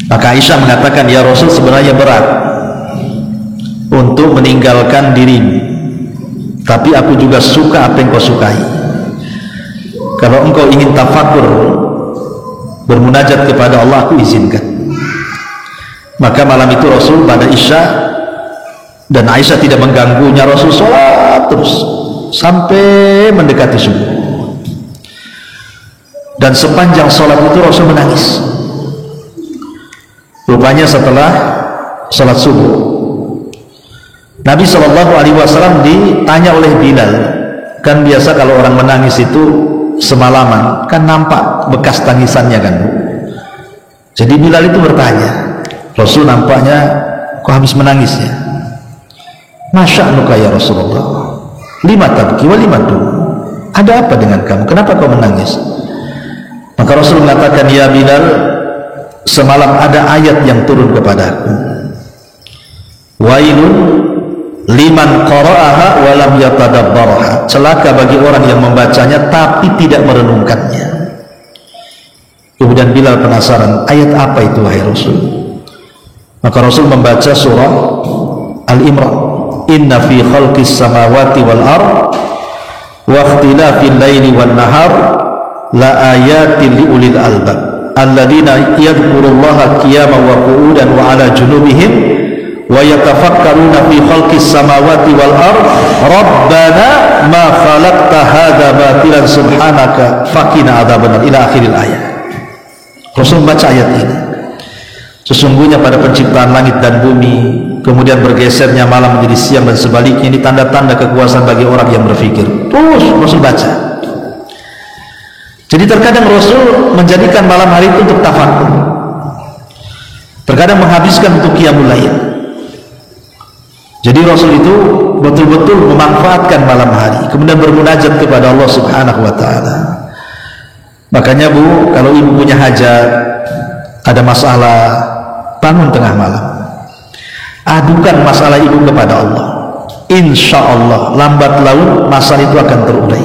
Maka Aisyah mengatakan, ya Rasul, sebenarnya berat untuk meninggalkan dirimu, tapi aku juga suka apa yang kau sukai. Kalau engkau ingin tafakur, bermunajat kepada Allah, aku izinkan. Maka malam itu Rasul pada Isya, dan Aisyah tidak mengganggunya, Rasul sholat terus sampai mendekati subuh. Dan sepanjang sholat itu Rasul menangis. Rupanya setelah sholat subuh, Nabi SAW ditanya oleh Bilal. Kan biasa kalau orang menangis itu semalaman kan nampak bekas tangisannya kan. Jadi Bilal itu bertanya, Rasul nampaknya kok habis menangis ya? Masya'nuka ya Rasulullah, lima tabki wa lima du, ada apa dengan kamu, kenapa kau menangis? Maka Rasul mengatakan, ya Bilal, semalam ada ayat yang turun kepadaku, wailun liman qara'aha wa lam yatadabbarha, celaka bagi orang yang membacanya tapi tidak merenungkannya. Kemudian Bilal penasaran, ayat apa itu wahai Rasul? Maka Rasul membaca surah Al-Imran, inna fi khalqis samawati wal ard wa ikhtilafil laili wan nahar la ayatin li ulil albab alladzina yadhkurullaha qiyaman wa qu'udan wa ala junubihim wa yatafakkaruna fi khalqis samawati wal ard rabbana ma khalaqta hadza batilan subhanaka faqina adzabannar, ila akhiril ayat. Rasul membaca ayat ini, sesungguhnya pada penciptaan langit dan bumi, kemudian bergesernya malam menjadi siang dan sebaliknya, ini tanda-tanda kekuasaan bagi orang yang berpikir. Terus Rasul baca. Jadi terkadang Rasul menjadikan malam hari itu untuk tafakur, terkadang menghabiskan untuk qiyamul lail. Jadi Rasul itu betul-betul memanfaatkan malam hari, kemudian bermunajat kepada Allah Subhanahu wa ta'ala. Makanya Bu, kalau ibu punya hajat, ada masalah, bangun tengah malam, adukan masalah ibu kepada Allah. Insya Allah lambat laun masalah itu akan terurai.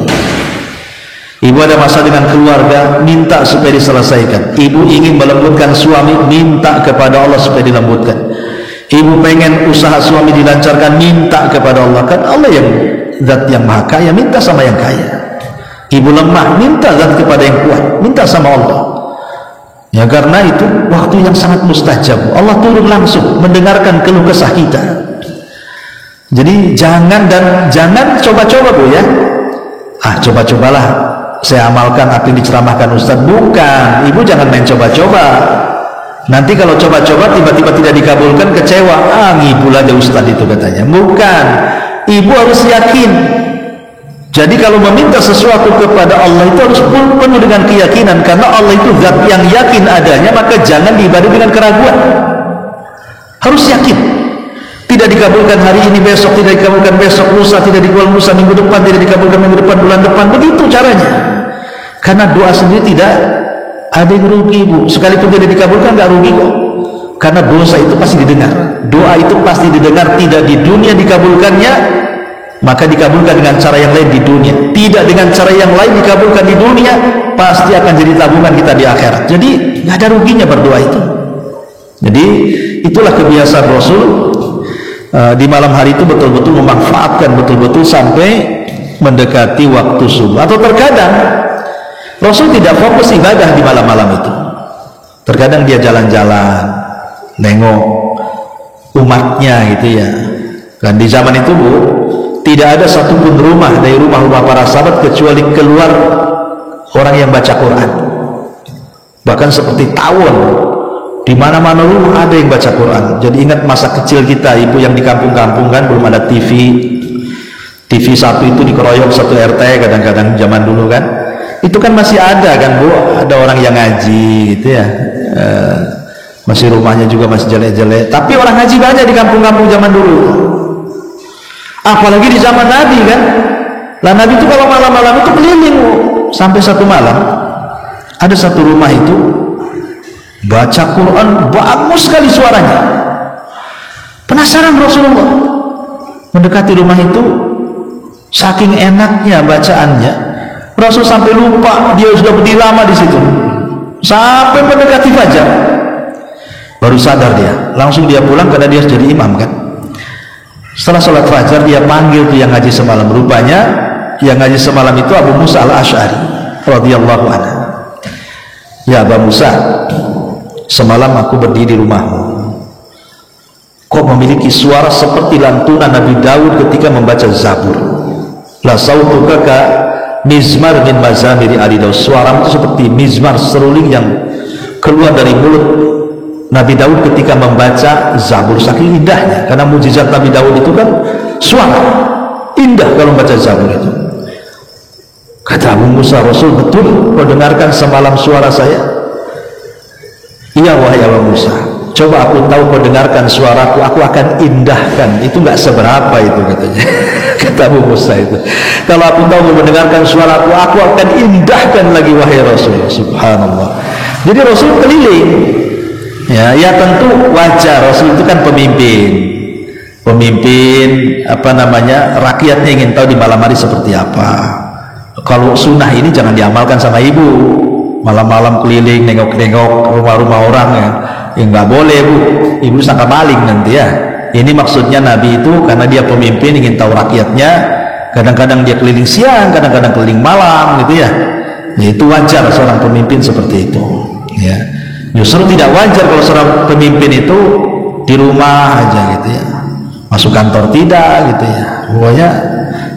Ibu ada masalah dengan keluarga, minta supaya diselesaikan. Ibu ingin melembutkan suami, minta kepada Allah supaya dilembutkan. Ibu pengen usaha suami dilancarkan, minta kepada Allah. Kan Allah yang zat yang maha kaya, minta sama yang kaya. Ibu lemah, minta zat kepada yang kuat, minta sama Allah. Ya karena itu waktu yang sangat mustajab. Allah turun langsung mendengarkan keluh kesah kita. Jadi jangan coba-coba Bu ya. Coba-cobalah saya amalkan apa yang diceramahkan Ustaz. Bukan, ibu jangan main coba-coba. Nanti kalau coba-coba tiba-tiba tidak dikabulkan, kecewa. Ngibul aja Ustaz itu katanya. Bukan, ibu harus yakin. Jadi kalau meminta sesuatu kepada Allah itu harus penuh dengan keyakinan, karena Allah itu zat yang yakin adanya, maka jangan diibadati dengan keraguan. Harus yakin. Tidak dikabulkan hari ini, besok tidak dikabulkan, besok lusa tidak dikabulkan, lusa minggu depan tidak dikabulkan, minggu depan, bulan depan. Begitu caranya. Karena doa sendiri tidak ada yang rugi Bu. Sekalipun tidak dikabulkan nggak rugi kok. Karena dosa itu pasti didengar. Doa itu pasti didengar, tidak di dunia dikabulkannya, maka dikabulkan dengan cara yang lain di dunia. Tidak dengan cara yang lain dikabulkan di dunia, pasti akan jadi tabungan kita di akhirat. Jadi nggak ada ruginya berdoa itu. Jadi itulah kebiasaan Rasul di malam hari itu betul-betul memanfaatkan betul-betul sampai mendekati waktu subuh. Atau terkadang Rasul tidak fokus ibadah di malam-malam itu. Terkadang dia jalan-jalan, nengok umatnya gitu ya. Dan di zaman itu Bu, tidak ada satupun rumah dari rumah-rumah para sahabat kecuali keluar orang yang baca Quran. Bahkan seperti tawon, di mana-mana rumah ada yang baca Quran. Jadi ingat masa kecil kita, ibu yang di kampung-kampung kan belum ada TV satu itu dikeroyok satu RT kadang-kadang zaman dulu kan. Itu kan masih ada kan Bu, ada orang yang ngaji gitu ya. Masih rumahnya juga masih jelek-jelek, tapi orang ngaji banyak di kampung-kampung zaman dulu. Apalagi di zaman Nabi kan. Lah Nabi itu kalau malam-malam itu keliling sampai satu malam ada satu rumah itu baca Quran bagus sekali suaranya. Penasaran Rasulullah mendekati rumah itu, saking enaknya bacaannya Rasul sampai lupa dia sudah berdiri lama di situ sampai mendekati fajar. Baru sadar dia, langsung dia pulang karena dia jadi imam kan. Setelah sholat fajar dia panggil tuh yang ngaji semalam. Rupanya yang ngaji semalam itu Abu Musa al-Asy'ari radhiyallahu anhu. Ya Abu Musa, semalam aku berdiri di rumahmu, kok memiliki suara seperti lantunan Nabi Daud ketika membaca Zabur. La sautuka ka mizmar min mazamiri ali Daud. Suaramu itu seperti mizmar, seruling yang keluar dari mulut Nabi Daud ketika membaca Zabur. Saking indahnya, karena mujizat Nabi Daud itu kan suara indah kalau membaca Zabur itu. Kata Abu Musa, Rasul betul kau dengarkan semalam suara saya? Iya wahai Abu Musa, coba aku tahu kau dengarkan suaraku, aku akan indahkan. Itu nggak seberapa itu katanya. Kata Abu Musa itu, kalau aku tahu kau mendengarkan suaraku, aku akan indahkan lagi wahai Rasul. Subhanallah. Jadi Rasul keliling. Ya tentu wajar, Rasul itu kan pemimpin apa namanya, rakyatnya ingin tahu di malam hari seperti apa. Kalau sunnah ini jangan diamalkan sama ibu, malam-malam keliling nengok-nengok rumah-rumah orang ya nggak boleh bu, ibu sangka maling nanti ya. Ini maksudnya Nabi itu karena dia pemimpin ingin tahu rakyatnya, kadang-kadang dia keliling siang, kadang-kadang keliling malam gitu ya. Itu wajar seorang pemimpin seperti itu ya. Justru tidak wajar kalau seorang pemimpin itu di rumah aja gitu ya, masuk kantor tidak gitu ya, pokoknya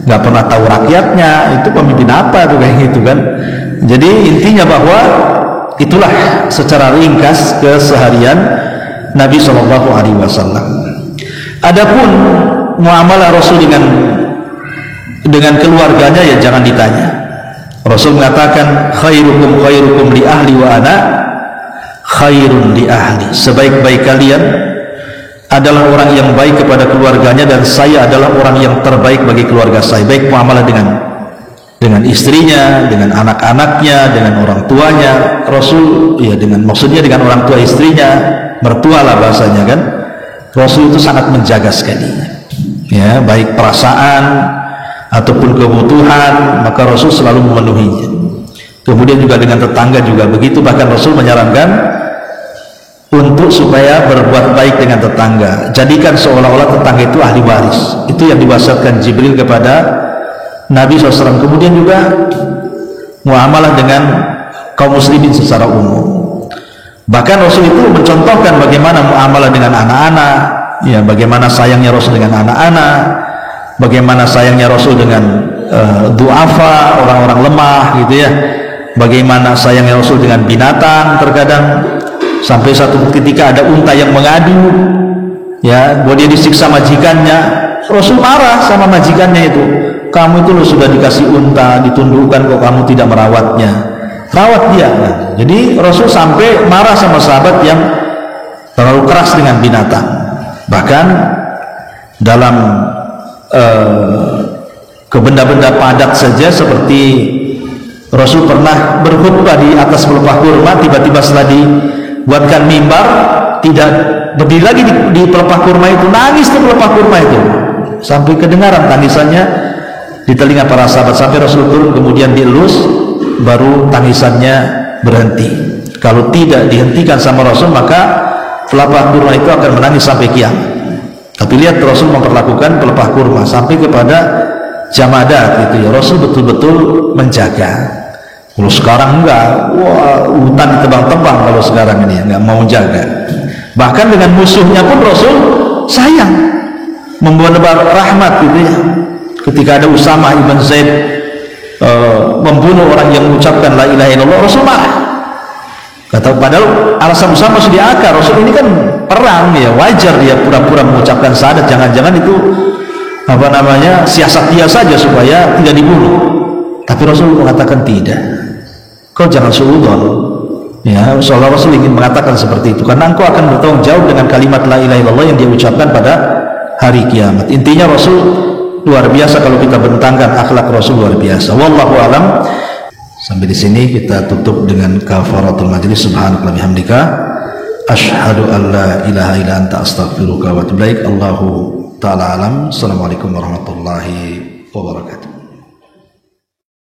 nggak pernah tahu rakyatnya. Itu pemimpin apa tuh kayak gitu kan. Jadi intinya bahwa itulah secara ringkas keseharian Nabi Shallallahu Alaihi Wasallam. Adapun muamalah Rasul dengan keluarganya ya jangan ditanya. Rasul mengatakan khairukum khairukum li ahli wa ana khairun li ahli. Sebaik-baik kalian adalah orang yang baik kepada keluarganya dan saya adalah orang yang terbaik bagi keluarga saya. Baik muamalah dengan istrinya, dengan anak-anaknya, dengan orang tuanya. Rasul ya maksudnya dengan orang tua istrinya, mertua lah bahasanya kan. Rasul itu sangat menjaga sekali ya, baik perasaan ataupun kebutuhan, maka Rasul selalu memenuhinya. Kemudian juga dengan tetangga juga begitu. Bahkan Rasul menyarankan untuk supaya berbuat baik dengan tetangga, jadikan seolah-olah tetangga itu ahli waris. Itu yang diwasiatkan Jibril kepada Nabi SAW. Kemudian juga muamalah dengan kaum muslimin secara umum. Bahkan Rasul itu mencontohkan bagaimana muamalah dengan anak-anak ya, bagaimana sayangnya Rasul dengan anak-anak, bagaimana sayangnya Rasul dengan du'afa, orang-orang lemah gitu ya, bagaimana sayangnya Rasul dengan binatang. Terkadang sampai satu ketika ada unta yang mengadu ya, bahwa dia disiksa majikannya. Rasul marah sama majikannya itu, kamu itu sudah dikasih unta ditundukkan kok kamu tidak merawatnya, rawat dia. Nah, jadi Rasul sampai marah sama sahabat yang terlalu keras dengan binatang. Bahkan dalam ke benda-benda padat saja, seperti Rasul pernah berkhutbah di atas pelepah kurma, tiba-tiba setelah buatkan mimbar, tidak berdiri lagi di pelepah kurma itu, nangis di pelepah kurma itu sampai kedengaran tangisannya di telinga para sahabat, sampai Rasul turun kemudian dielus, baru tangisannya berhenti. Kalau tidak dihentikan sama Rasul, maka pelepah kurma itu akan menangis sampai kiamat. Tapi lihat Rasul memperlakukan pelepah kurma sampai kepada jamadat gitu ya. Rasul betul-betul menjaga. Kalau sekarang enggak, wah hutan ditebang-tebang kalau sekarang ini enggak mau jaga. Bahkan dengan musuhnya pun Rasul sayang, membawa nebar rahmat gitu ya. Ketika ada Usamah ibn Zaid membunuh orang yang mengucapkan la ilaha illallah, Rasul marah. Kata padahal alasan Usamah sudah akar, Rasul ini kan perang ya, wajar dia pura-pura mengucapkan syahadat, jangan-jangan itu apa namanya siasat dia saja supaya tidak dibunuh. Tapi Rasul mengatakan tidak, kau jangan suudzon ya, seolah Rasul ingin mengatakan seperti itu, karena engkau akan bertanggung jawab dengan kalimat la ilaha illallah yang dia ucapkan pada hari kiamat. Intinya Rasul luar biasa. Kalau kita bentangkan akhlak Rasul luar biasa. Wallahu alam. Sampai di sini kita tutup dengan kafaratul majlis. Subhanallahi bihamdika Asyhadu an la ilaha illa anta astaghfiruka wa atubu ilaik. Allahu ta'ala alam. Assalamualaikum warahmatullahi wabarakatuh.